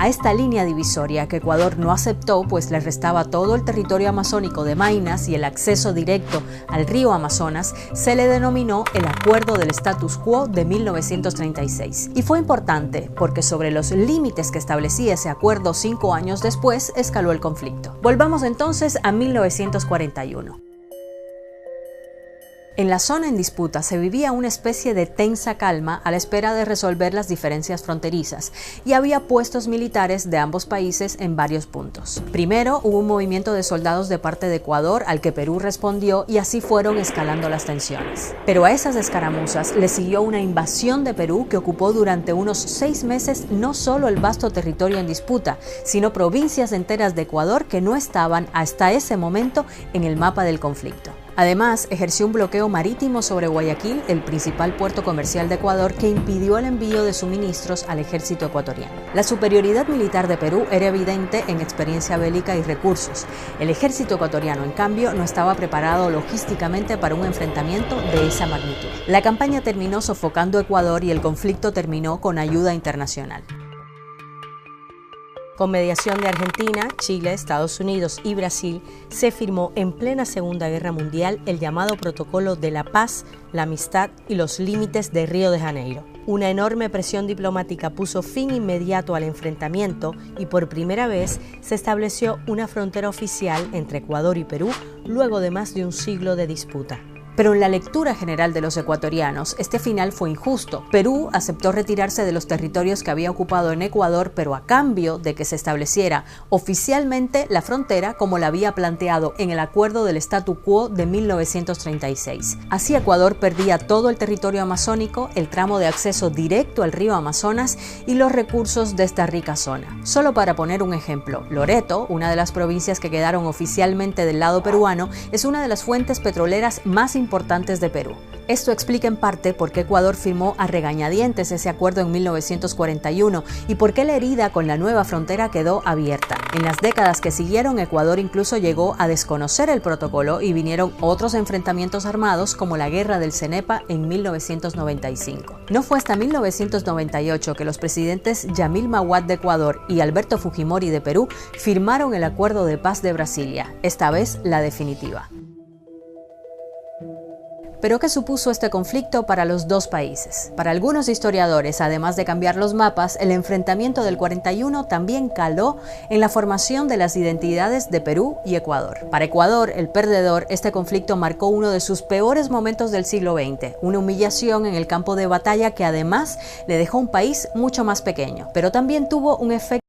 A esta línea divisoria que Ecuador no aceptó, pues le restaba todo el territorio amazónico de Maynas y el acceso directo al río Amazonas, se le denominó el Acuerdo del Status Quo de 1936. Y fue importante porque sobre los límites que establecía ese acuerdo 5 años después escaló el conflicto. Volvamos entonces a 1941. En la zona en disputa se vivía una especie de tensa calma a la espera de resolver las diferencias fronterizas y había puestos militares de ambos países en varios puntos. Primero hubo un movimiento de soldados de parte de Ecuador al que Perú respondió y así fueron escalando las tensiones. Pero a esas escaramuzas le siguió una invasión de Perú que ocupó durante unos 6 meses no solo el vasto territorio en disputa, sino provincias enteras de Ecuador que no estaban hasta ese momento en el mapa del conflicto. Además, ejerció un bloqueo marítimo sobre Guayaquil, el principal puerto comercial de Ecuador, que impidió el envío de suministros al ejército ecuatoriano. La superioridad militar de Perú era evidente en experiencia bélica y recursos. El ejército ecuatoriano, en cambio, no estaba preparado logísticamente para un enfrentamiento de esa magnitud. La campaña terminó sofocando Ecuador y el conflicto terminó con ayuda internacional. Con mediación de Argentina, Chile, Estados Unidos y Brasil, se firmó en plena Segunda Guerra Mundial el llamado Protocolo de la Paz, la Amistad y los Límites de Río de Janeiro. Una enorme presión diplomática puso fin inmediato al enfrentamiento y por primera vez se estableció una frontera oficial entre Ecuador y Perú luego de más de un siglo de disputa. Pero en la lectura general de los ecuatorianos, este final fue injusto. Perú aceptó retirarse de los territorios que había ocupado en Ecuador, pero a cambio de que se estableciera oficialmente la frontera como la había planteado en el Acuerdo del Statu Quo de 1936. Así Ecuador perdía todo el territorio amazónico, el tramo de acceso directo al río Amazonas y los recursos de esta rica zona. Solo para poner un ejemplo, Loreto, una de las provincias que quedaron oficialmente del lado peruano, es una de las fuentes petroleras más importantes de Perú. Esto explica en parte por qué Ecuador firmó a regañadientes ese acuerdo en 1941 y por qué la herida con la nueva frontera quedó abierta. En las décadas que siguieron, Ecuador incluso llegó a desconocer el protocolo y vinieron otros enfrentamientos armados como la Guerra del Cenepa en 1995. No fue hasta 1998 que los presidentes Yamil Mahuad de Ecuador y Alberto Fujimori de Perú firmaron el Acuerdo de Paz de Brasilia, esta vez la definitiva. ¿Pero qué supuso este conflicto para los dos países? Para algunos historiadores, además de cambiar los mapas, el enfrentamiento del 41 también caló en la formación de las identidades de Perú y Ecuador. Para Ecuador, el perdedor, este conflicto marcó uno de sus peores momentos del siglo XX, una humillación en el campo de batalla que además le dejó un país mucho más pequeño, pero también tuvo un efecto